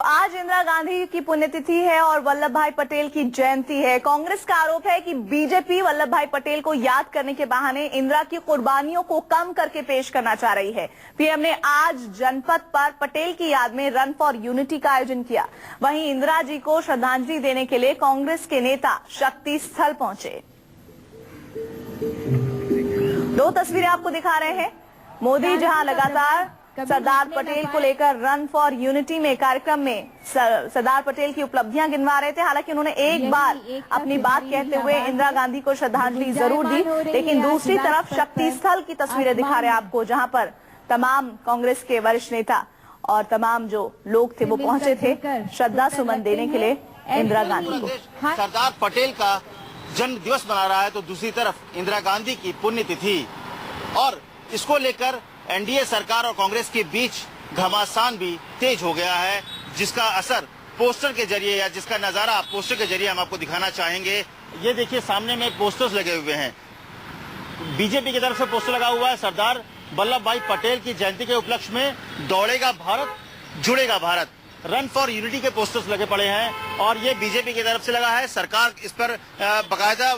आज इंदिरा गांधी की पुण्यतिथि है और वल्लभ भाई पटेल की जयंती है। कांग्रेस का आरोप है कि बीजेपी वल्लभ भाई पटेल को याद करने के बहाने इंदिरा की कुर्बानियों को कम करके पेश करना चाह रही है। पीएम ने आज जनपद पर पटेल की याद में रन फॉर यूनिटी का आयोजन किया। वहीं इंदिरा जी को श्रद्धांजलि देने के लिए कांग्रेस के नेता शक्ति स्थल पहुंचे। दो तस्वीरें आपको दिखा रहे हैं। मोदी जहां लगातार सरदार पटेल को लेकर रन फॉर यूनिटी में कार्यक्रम में सरदार पटेल की उपलब्धियां गिनवा रहे थे। हालांकि उन्होंने एक बार अपनी बात कहते हुए इंदिरा गांधी को श्रद्धांजलि जरूर दी, लेकिन दूसरी तरफ शक्ति स्थल की तस्वीरें दिखा रहे हैं आपको, जहां पर तमाम कांग्रेस के वरिष्ठ नेता और तमाम जो लोग थे वो पहुंचे थे श्रद्धा सुमन देने के लिए इंदिरा गांधी को। सरदार पटेल का जन्म दिवस मना रहा है तो दूसरी तरफ इंदिरा गांधी की पुण्यतिथि, और इसको लेकर एनडीए सरकार और कांग्रेस के बीच घमासान भी तेज हो गया है, जिसका असर पोस्टर के जरिए या जिसका नजारा पोस्टर के जरिए हम आपको दिखाना चाहेंगे। ये देखिए सामने में पोस्टर्स लगे हुए हैं। बीजेपी की तरफ से पोस्टर लगा हुआ है सरदार वल्लभ भाई पटेल की जयंती के उपलक्ष्य में दौड़ेगा भारत जुड़ेगा भारत, रन फॉर यूनिटी के पोस्टर्स लगे पड़े हैं और ये बीजेपी की तरफ से लगा है। सरकार इस पर बाकायदा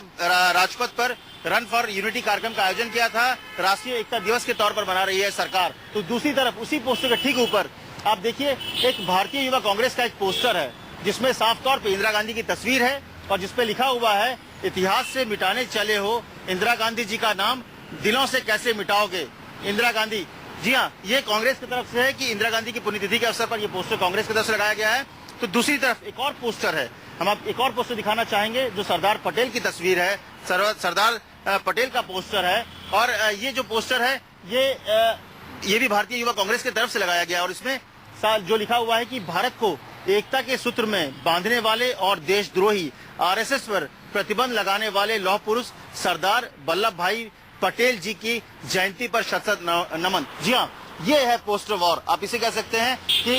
राजपथ पर रन फॉर यूनिटी कार्यक्रम का आयोजन किया था, राष्ट्रीय एकता दिवस के तौर पर मना रही है सरकार। तो दूसरी तरफ उसी पोस्टर के ठीक ऊपर आप देखिए एक भारतीय युवा कांग्रेस का एक पोस्टर है, जिसमें साफ तौर पर इंदिरा गांधी की तस्वीर है और जिसपे लिखा हुआ है, इतिहास से मिटाने चले हो इंदिरा गांधी जी का नाम, दिलों से कैसे मिटाओगे इंदिरा गांधी। जी हाँ, ये कांग्रेस की तरफ से है कि इंदिरा गांधी की पुण्यतिथि के अवसर पर ये पोस्टर कांग्रेस की तरफ से लगाया गया है। तो दूसरी तरफ एक और पोस्टर है, हम आप एक और पोस्टर दिखाना चाहेंगे जो सरदार पटेल की तस्वीर है, सरदार पटेल का पोस्टर है। और ये जो पोस्टर है ये भी भारतीय युवा कांग्रेस की तरफ से लगाया गया और इसमें जो लिखा हुआ है कि भारत को एकता के सूत्र में बांधने वाले और देशद्रोही आरएसएस पर प्रतिबंध लगाने वाले लौह पुरुष सरदार वल्लभ भाई पटेल जी की जयंती पर शत नमन। जी हाँ, ये है पोस्टर वॉर, आप इसे कह सकते हैं कि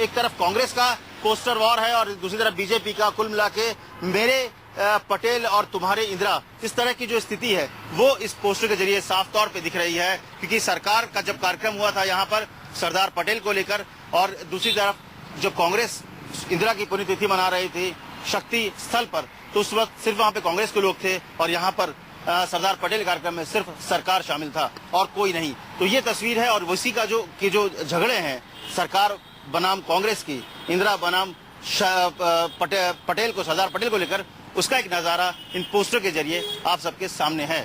एक तरफ कांग्रेस का पोस्टर वॉर है और दूसरी तरफ बीजेपी का। कुल मिला के मेरे पटेल और तुम्हारे इंदिरा, इस तरह की जो स्थिति है वो इस पोस्टर के जरिए साफ तौर पे दिख रही है, क्योंकि सरकार का जब कार्यक्रम हुआ था यहाँ पर सरदार पटेल को लेकर और दूसरी तरफ जब कांग्रेस इंदिरा की पुण्यतिथि मना रही थी शक्ति स्थल पर, तो उस वक्त सिर्फ वहाँ पे कांग्रेस के लोग थे और यहाँ पर सरदार पटेल कार्यक्रम में सिर्फ सरकार शामिल था और कोई नहीं। तो ये तस्वीर है और उसी का जो झगड़े हैं सरकार बनाम कांग्रेस की, इंदिरा बनाम पटेल को, सरदार पटेल को लेकर, उसका एक नजारा इन पोस्टर के जरिए आप सबके सामने है।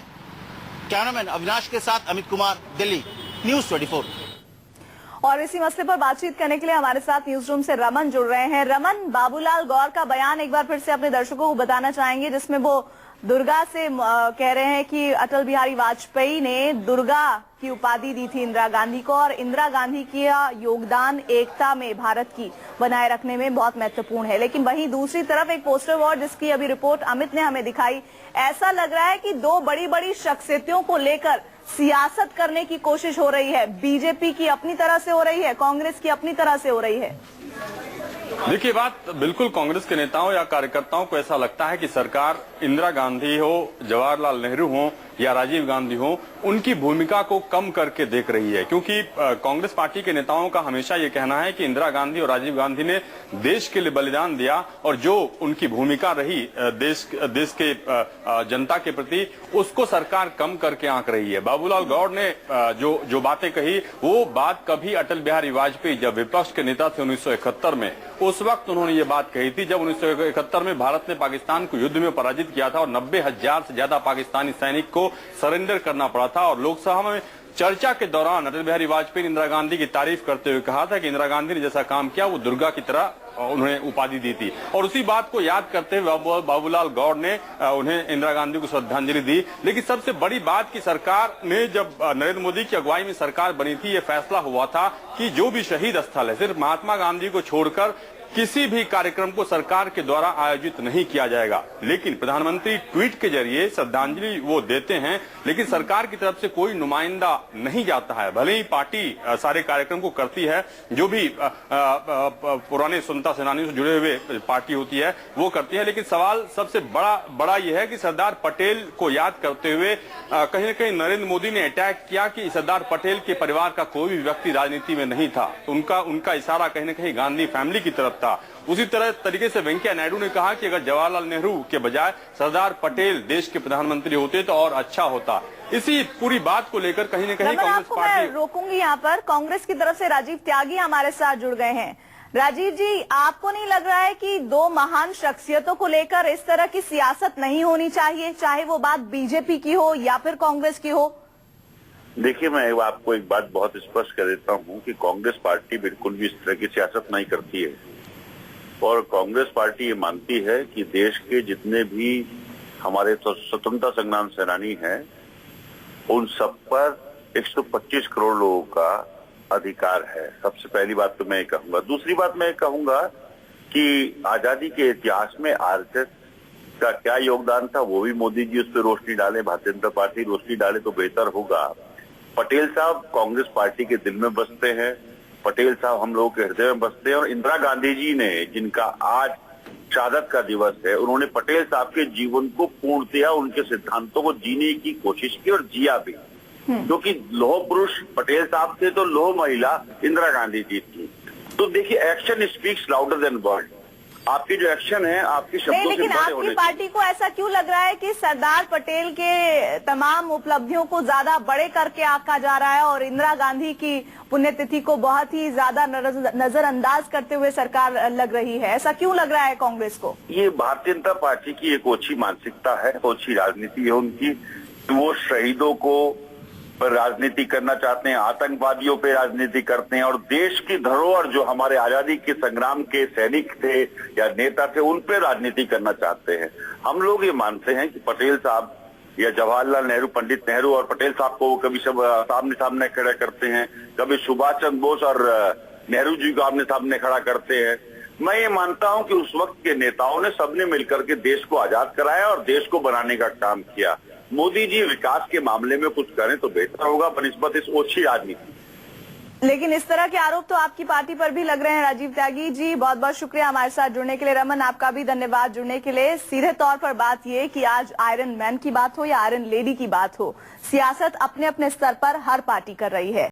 कैमरामैन अविनाश के साथ अमित कुमार, दिल्ली, न्यूज़ 24। और इसी मसले पर बातचीत करने के लिए हमारे साथ न्यूज रूम से रमन जुड़ रहे हैं। रमन, बाबूलाल गौर का बयान एक बार फिर से अपने दर्शकों को बताना चाहेंगे, जिसमें वो दुर्गा से कह रहे हैं कि अटल बिहारी वाजपेयी ने दुर्गा की उपाधि दी थी इंदिरा गांधी को और इंदिरा गांधी का योगदान एकता में भारत की बनाए रखने में बहुत महत्वपूर्ण है। लेकिन वहीं दूसरी तरफ एक पोस्टर वॉर जिसकी अभी रिपोर्ट अमित ने हमें दिखाई, ऐसा लग रहा है कि दो बड़ी बड़ी शख्सियतों को लेकर सियासत करने की कोशिश हो रही है। बीजेपी की अपनी तरह से हो रही है, कांग्रेस की अपनी तरह से हो रही है। देखिए, बात बिल्कुल कांग्रेस के नेताओं या कार्यकर्ताओं को ऐसा लगता है कि सरकार इंदिरा गांधी हो, जवाहरलाल नेहरू हो या राजीव गांधी हो, उनकी भूमिका को कम करके देख रही है, क्योंकि कांग्रेस पार्टी के नेताओं का हमेशा ये कहना है कि इंदिरा गांधी और राजीव गांधी ने देश के लिए बलिदान दिया और जो उनकी भूमिका रही देश के जनता के प्रति, उसको सरकार कम करके आंक रही है। बाबूलाल गौर ने जो बातें कही, वो बात कभी अटल बिहारी वाजपेयी जब विपक्ष के नेता थे 1971 में, उस वक्त उन्होंने ये बात कही थी, जब 1971 में भारत ने पाकिस्तान को युद्ध में पराजित किया था और 90,000 से ज्यादा पाकिस्तानी सैनिक को सरेंडर करना पड़ा था। और लोकसभा में चर्चा के दौरान अटल बिहारी वाजपेयी ने इंदिरा गांधी की तारीफ करते हुए कहा था कि इंदिरा गांधी ने जैसा काम किया वो दुर्गा की तरह उन्हें उपाधि दी थी। और उसी बात को याद करते हुए बाबूलाल गौर ने उन्हें इंदिरा गांधी को श्रद्धांजलि दी। लेकिन सबसे बड़ी बात की सरकार ने, जब नरेंद्र मोदी की अगुवाई में सरकार बनी थी, ये फैसला हुआ था कि जो भी शहीद स्थल है, सिर्फ महात्मा गांधी को छोड़कर किसी भी कार्यक्रम को सरकार के द्वारा आयोजित नहीं किया जाएगा। लेकिन प्रधानमंत्री ट्वीट के जरिए श्रद्धांजलि वो देते हैं, लेकिन सरकार की तरफ से कोई नुमाइंदा नहीं जाता है। भले ही पार्टी सारे कार्यक्रम को करती है, जो भी पुराने स्वतंत्रता सेनानियों से जुड़े हुए पार्टी होती है वो करती है, लेकिन सवाल सबसे बड़ा यह है कि सरदार पटेल को याद करते हुए कहीं न कहीं नरेंद्र मोदी ने अटैक किया कि सरदार पटेल के परिवार का कोई भी व्यक्ति राजनीति में नहीं था। उनका इशारा कहीं न कहीं गांधी फैमिली की तरफ था। उसी तरह तरीके से वेंकैया नायडू ने कहा कि अगर जवाहरलाल नेहरू के बजाय सरदार पटेल देश के प्रधानमंत्री होते तो और अच्छा होता। इसी पूरी बात को लेकर कहीं न कहीं कांग्रेस आपको पार्टी मैं रोकूंगी यहाँ पर। कांग्रेस की तरफ से राजीव त्यागी हमारे साथ जुड़ गए हैं। राजीव जी, आपको नहीं लग रहा है कि दो महान शख्सियतों को लेकर इस तरह की सियासत नहीं होनी चाहिए, चाहे वो बात बीजेपी की हो या फिर कांग्रेस की हो? देखिए, मैं आपको एक बात बहुत स्पष्ट कर देता हूं कि कांग्रेस पार्टी बिल्कुल भी इस तरह की सियासत नहीं करती है और कांग्रेस पार्टी ये मानती है कि देश के जितने भी हमारे स्वतंत्रता संग्राम सेनानी हैं उन सब पर 125 करोड़ लोगों का अधिकार है। सबसे पहली बात तो मैं कहूंगा। दूसरी बात मैं कहूंगा कि आजादी के इतिहास में आरएसएस का क्या योगदान था वो भी मोदी जी उस पर रोशनी डाले, भारतीय जनता पार्टी रोशनी डाले तो बेहतर होगा। पटेल साहब कांग्रेस पार्टी के दिल में बसते हैं, पटेल साहब हम लोगों के हृदय में बसते हैं और इंदिरा गांधी जी ने, जिनका आज शहादत का दिवस है, उन्होंने पटेल साहब के जीवन को पूर्णतया उनके सिद्धांतों को जीने की कोशिश की और जिया भी। क्योंकि लौह पुरुष पटेल साहब थे तो लौह महिला इंदिरा गांधी जी थी। तो देखिए, action speaks louder than word. आपकी जो एक्शन है आपके शब्दों से लेकिन बड़े आपकी पार्टी को ऐसा क्यों लग रहा है कि सरदार पटेल के तमाम उपलब्धियों को ज्यादा बड़े करके आंका जा रहा है और इंदिरा गांधी की पुण्यतिथि को बहुत ही ज्यादा नजरअंदाज करते हुए सरकार लग रही है? ऐसा क्यों लग रहा है कांग्रेस को? ये भारतीय जनता पार्टी की एक ओछी मानसिकता है, ओछी राजनीति है उनकी। वो शहीदों को पर राजनीति करना चाहते हैं, आतंकवादियों पे राजनीति करते हैं और देश की धरोहर जो हमारे आजादी के संग्राम के सैनिक थे या नेता थे उन पे राजनीति करना चाहते हैं। हम लोग ये मानते हैं कि पटेल साहब या जवाहरलाल नेहरू, पंडित नेहरू और पटेल साहब को कभी सब सामने सामने खड़ा करते हैं, कभी सुभाष चंद्र बोस और नेहरू जी को आमने सामने खड़ा करते हैं। मैं ये मानता हूं कि उस वक्त के नेताओं ने सबने मिलकर के देश को आजाद कराया और देश को बनाने का काम किया। मोदी जी विकास के मामले में कुछ करें तो बेहतर होगा बनिस्बत इस ओछी राजनीति। लेकिन इस तरह के आरोप तो आपकी पार्टी पर भी लग रहे हैं। राजीव त्यागी जी, बहुत बहुत शुक्रिया हमारे साथ जुड़ने के लिए। रमन, आपका भी धन्यवाद जुड़ने के लिए। सीधे तौर पर बात ये कि आज आयरन मैन की बात हो या आयरन लेडी की बात हो, सियासत अपने अपने स्तर पर हर पार्टी कर रही है।